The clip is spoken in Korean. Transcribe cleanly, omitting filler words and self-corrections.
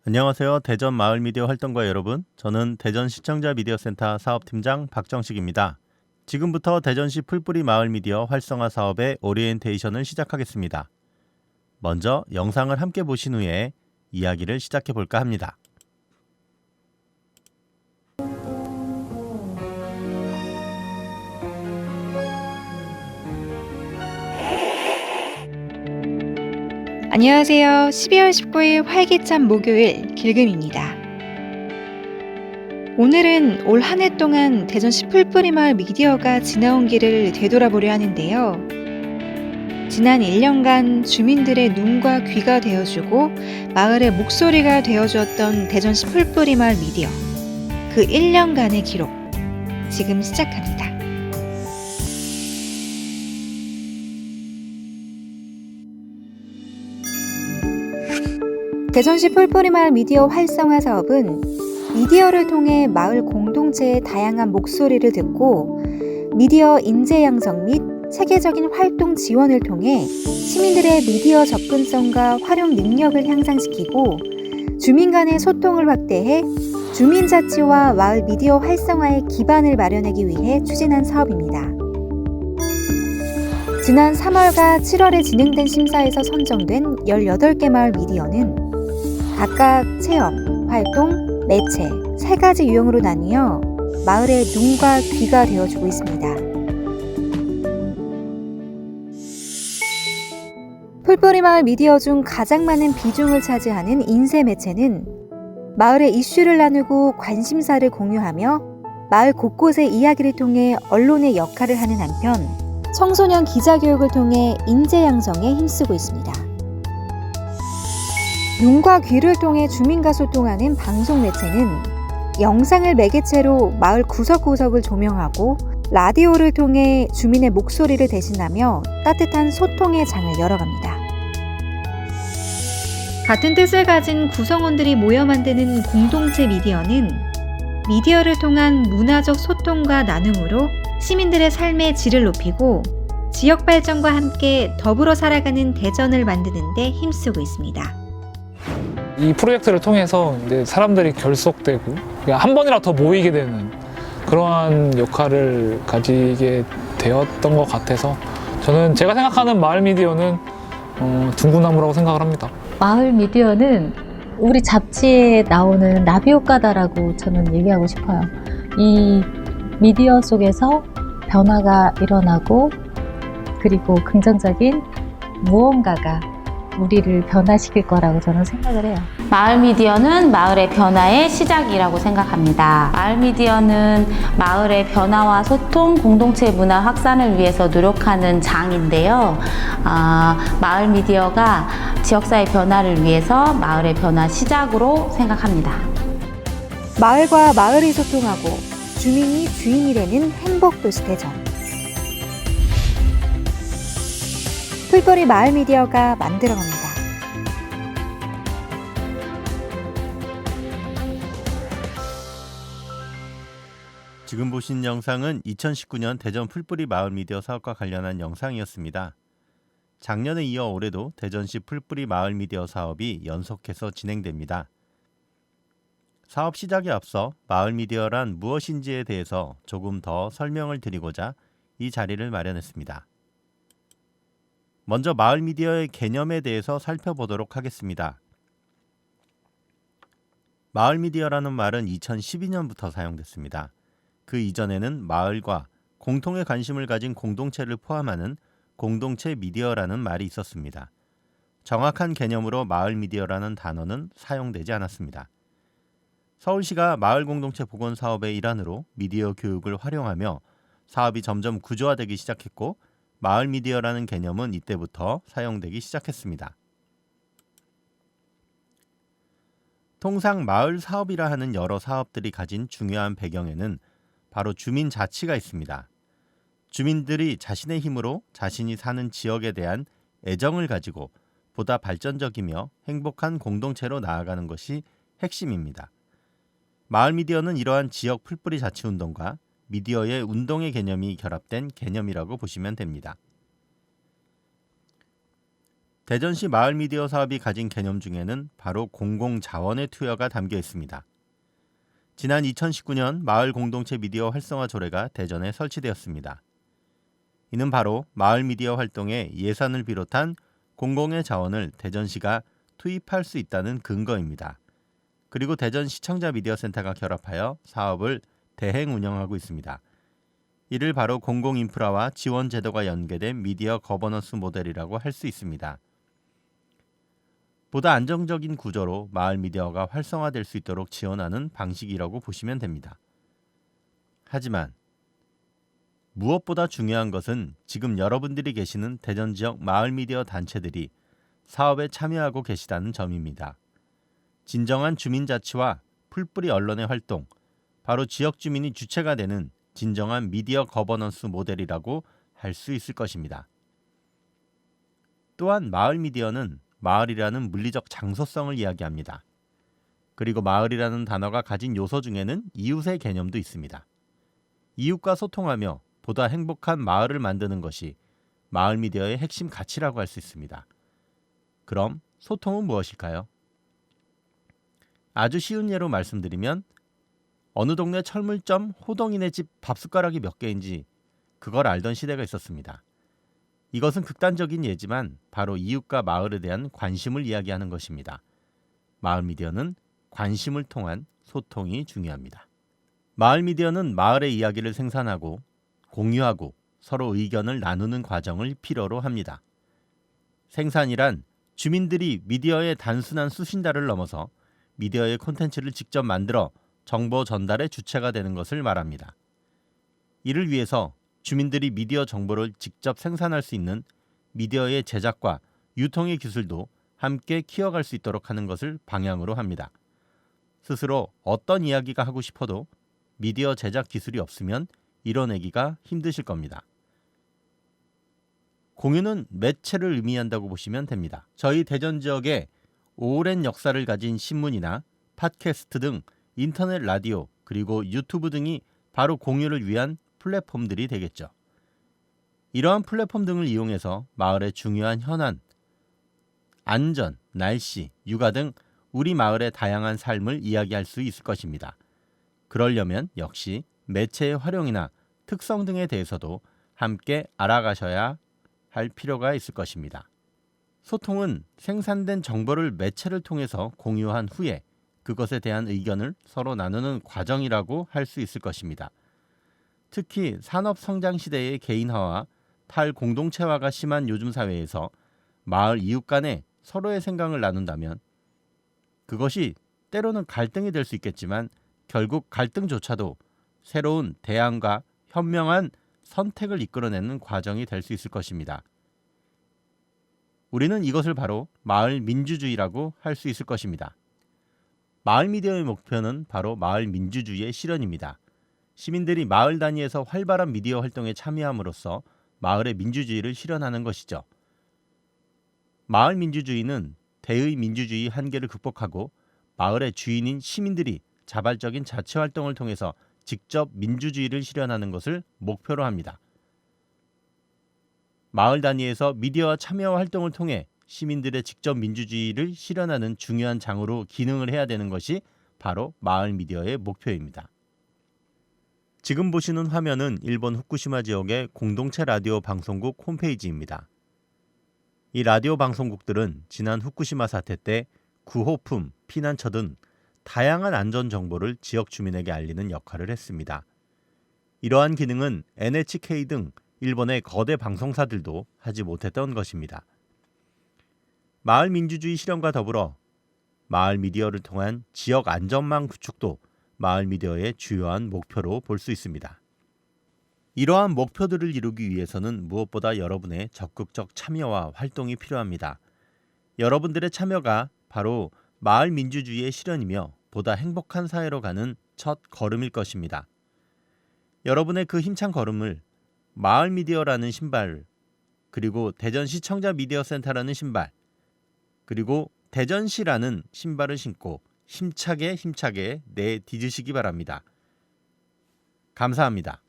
안녕하세요. 대전 마을 미디어 활동가 여러분. 저는 대전 시청자 미디어센터 사업팀장 박정식입니다. 지금부터 대전시 풀뿌리 마을 미디어 활성화 사업의 오리엔테이션을 시작하겠습니다. 먼저 영상을 함께 보신 후에 이야기를 시작해 볼까 합니다. 안녕하세요. 12월 19일 활기찬 목요일 길금입니다. 오늘은 올 한 해 동안 대전시 풀뿌리 마을 미디어가 지나온 길을 되돌아보려 하는데요. 지난 1년간 주민들의 눈과 귀가 되어주고 마을의 목소리가 되어주었던 대전시 풀뿌리 마을 미디어. 그 1년간의 기록, 지금 시작합니다. 대전시 풀뿌리 마을 미디어 활성화 사업은 미디어를 통해 마을 공동체의 다양한 목소리를 듣고 미디어 인재 양성 및 체계적인 활동 지원을 통해 시민들의 미디어 접근성과 활용 능력을 향상시키고 주민 간의 소통을 확대해 주민자치와 마을 미디어 활성화의 기반을 마련하기 위해 추진한 사업입니다. 지난 3월과 7월에 진행된 심사에서 선정된 18개 마을 미디어는 각각 체험, 활동, 매체 3가지 유형으로 나뉘어 마을의 눈과 귀가 되어주고 있습니다. 풀뿌리 마을 미디어 중 가장 많은 비중을 차지하는 인쇄 매체는 마을의 이슈를 나누고 관심사를 공유하며 마을 곳곳의 이야기를 통해 언론의 역할을 하는 한편 청소년 기자교육을 통해 인재 양성에 힘쓰고 있습니다. 눈과 귀를 통해 주민과 소통하는 방송 매체는 영상을 매개체로 마을 구석구석을 조명하고 라디오를 통해 주민의 목소리를 대신하며 따뜻한 소통의 장을 열어갑니다. 같은 뜻을 가진 구성원들이 모여 만드는 공동체 미디어는 미디어를 통한 문화적 소통과 나눔으로 시민들의 삶의 질을 높이고 지역 발전과 함께 더불어 살아가는 대전을 만드는 데 힘쓰고 있습니다. 이 프로젝트를 통해서 이제 사람들이 결속되고 한 번이라도 더 모이게 되는 그러한 역할을 가지게 되었던 것 같아서 저는 제가 생각하는 마을 미디어는 둥구나무라고 생각을 합니다. 마을 미디어는 우리 잡지에 나오는 나비효과다라고 저는 얘기하고 싶어요. 이 미디어 속에서 변화가 일어나고 그리고 긍정적인 무언가가 우리를 변화시킬 거라고 저는 생각을 해요. 마을 미디어는 마을의 변화의 시작이라고 생각합니다. 마을 미디어는 마을의 변화와 소통, 공동체 문화 확산을 위해서 노력하는 장인데요. 마을 미디어가 지역사회 변화를 위해서 마을의 변화 시작으로 생각합니다. 마을과 마을이 소통하고 주민이 주인이 되는 행복도시 대전. 풀뿌리 마을 미디어가 만들어갑니다. 지금 보신 영상은 2019년 대전 풀뿌리 마을 미디어 사업과 관련한 영상이었습니다. 작년에 이어 올해도 대전시 풀뿌리 마을 미디어 사업이 연속해서 진행됩니다. 사업 시작에 앞서 마을 미디어란 무엇인지에 대해서 조금 더 설명을 드리고자 이 자리를 마련했습니다. 먼저 마을 미디어의 개념에 대해서 살펴보도록 하겠습니다. 마을 미디어라는 말은 2012년부터 사용됐습니다. 그 이전에는 마을과 공통의 관심을 가진 공동체를 포함하는 공동체 미디어라는 말이 있었습니다. 정확한 개념으로 마을 미디어라는 단어는 사용되지 않았습니다. 서울시가 마을 공동체 복원 사업의 일환으로 미디어 교육을 활용하며 사업이 점점 구조화되기 시작했고 마을 미디어라는 개념은 이때부터 사용되기 시작했습니다. 통상 마을 사업이라 하는 여러 사업들이 가진 중요한 배경에는 바로 주민 자치가 있습니다. 주민들이 자신의 힘으로 자신이 사는 지역에 대한 애정을 가지고 보다 발전적이며 행복한 공동체로 나아가는 것이 핵심입니다. 마을 미디어는 이러한 지역 풀뿌리 자치운동과 미디어의 운동의 개념이 결합된 개념이라고 보시면 됩니다. 대전시 마을 미디어 사업이 가진 개념 중에는 바로 공공자원의 투여가 담겨 있습니다. 지난 2019년 마을 공동체 미디어 활성화 조례가 대전에 설치되었습니다. 이는 바로 마을 미디어 활동에 예산을 비롯한 공공의 자원을 대전시가 투입할 수 있다는 근거입니다. 그리고 대전 시청자 미디어 센터가 결합하여 사업을 대행 운영하고 있습니다. 이를 바로 공공 인프라와 지원 제도가 연계된 미디어 거버넌스 모델이라고 할 수 있습니다. 보다 안정적인 구조로 마을 미디어가 활성화될 수 있도록 지원하는 방식이라고 보시면 됩니다. 하지만 무엇보다 중요한 것은 지금 여러분들이 계시는 대전 지역 마을 미디어 단체들이 사업에 참여하고 계시다는 점입니다. 진정한 주민자치와 풀뿌리 언론의 활동, 바로 지역 주민이 주체가 되는 진정한 미디어 거버넌스 모델이라고 할 수 있을 것입니다. 또한 마을 미디어는 마을이라는 물리적 장소성을 이야기합니다. 그리고 마을이라는 단어가 가진 요소 중에는 이웃의 개념도 있습니다. 이웃과 소통하며 보다 행복한 마을을 만드는 것이 마을 미디어의 핵심 가치라고 할 수 있습니다. 그럼 소통은 무엇일까요? 아주 쉬운 예로 말씀드리면 어느 동네 철물점 호동이네 집 밥숟가락이 몇 개인지 그걸 알던 시대가 있었습니다. 이것은 극단적인 예지만 바로 이웃과 마을에 대한 관심을 이야기하는 것입니다. 마을 미디어는 관심을 통한 소통이 중요합니다. 마을 미디어는 마을의 이야기를 생산하고 공유하고 서로 의견을 나누는 과정을 필요로 합니다. 생산이란 주민들이 미디어의 단순한 수신자를 넘어서 미디어의 콘텐츠를 직접 만들어 정보 전달의 주체가 되는 것을 말합니다. 이를 위해서 주민들이 미디어 정보를 직접 생산할 수 있는 미디어의 제작과 유통의 기술도 함께 키워갈 수 있도록 하는 것을 방향으로 합니다. 스스로 어떤 이야기가 하고 싶어도 미디어 제작 기술이 없으면 이뤄내기가 힘드실 겁니다. 공유는 매체를 의미한다고 보시면 됩니다. 저희 대전 지역에 오랜 역사를 가진 신문이나 팟캐스트 등 인터넷 라디오 그리고 유튜브 등이 바로 공유를 위한 플랫폼들이 되겠죠. 이러한 플랫폼 등을 이용해서 마을의 중요한 현안, 안전, 날씨, 육아 등 우리 마을의 다양한 삶을 이야기할 수 있을 것입니다. 그러려면 역시 매체의 활용이나 특성 등에 대해서도 함께 알아가셔야 할 필요가 있을 것입니다. 소통은 생산된 정보를 매체를 통해서 공유한 후에 그것에 대한 의견을 서로 나누는 과정이라고 할 수 있을 것입니다. 특히 산업 성장 시대의 개인화와 탈공동체화가 심한 요즘 사회에서 마을 이웃 간에 서로의 생각을 나눈다면 그것이 때로는 갈등이 될 수 있겠지만 결국 갈등조차도 새로운 대안과 현명한 선택을 이끌어내는 과정이 될 수 있을 것입니다. 우리는 이것을 바로 마을 민주주의라고 할 수 있을 것입니다. 마을 미디어의 목표는 바로 마을 민주주의의 실현입니다. 시민들이 마을 단위에서 활발한 미디어 활동에 참여함으로써 마을의 민주주의를 실현하는 것이죠. 마을 민주주의는 대의 민주주의 한계를 극복하고 마을의 주인인 시민들이 자발적인 자치 활동을 통해서 직접 민주주의를 실현하는 것을 목표로 합니다. 마을 단위에서 미디어 참여 활동을 통해 시민들의 직접 민주주의를 실현하는 중요한 장으로 기능을 해야 되는 것이 바로 마을 미디어의 목표입니다. 지금 보시는 화면은 일본 후쿠시마 지역의 공동체 라디오 방송국 홈페이지입니다. 이 라디오 방송국들은 지난 후쿠시마 사태 때 구호품, 피난처 등 다양한 안전 정보를 지역 주민에게 알리는 역할을 했습니다. 이러한 기능은 NHK 등 일본의 거대 방송사들도 하지 못했던 것입니다. 마을 민주주의 실현과 더불어 마을 미디어를 통한 지역 안전망 구축도 마을 미디어의 주요한 목표로 볼 수 있습니다. 이러한 목표들을 이루기 위해서는 무엇보다 여러분의 적극적 참여와 활동이 필요합니다. 여러분들의 참여가 바로 마을 민주주의의 실현이며 보다 행복한 사회로 가는 첫 걸음일 것입니다. 여러분의 그 힘찬 걸음을 마을 미디어라는 신발, 그리고 대전 시청자 미디어 센터라는 신발, 그리고 대전시라는 신발을 신고 힘차게 내디디시기 바랍니다. 감사합니다.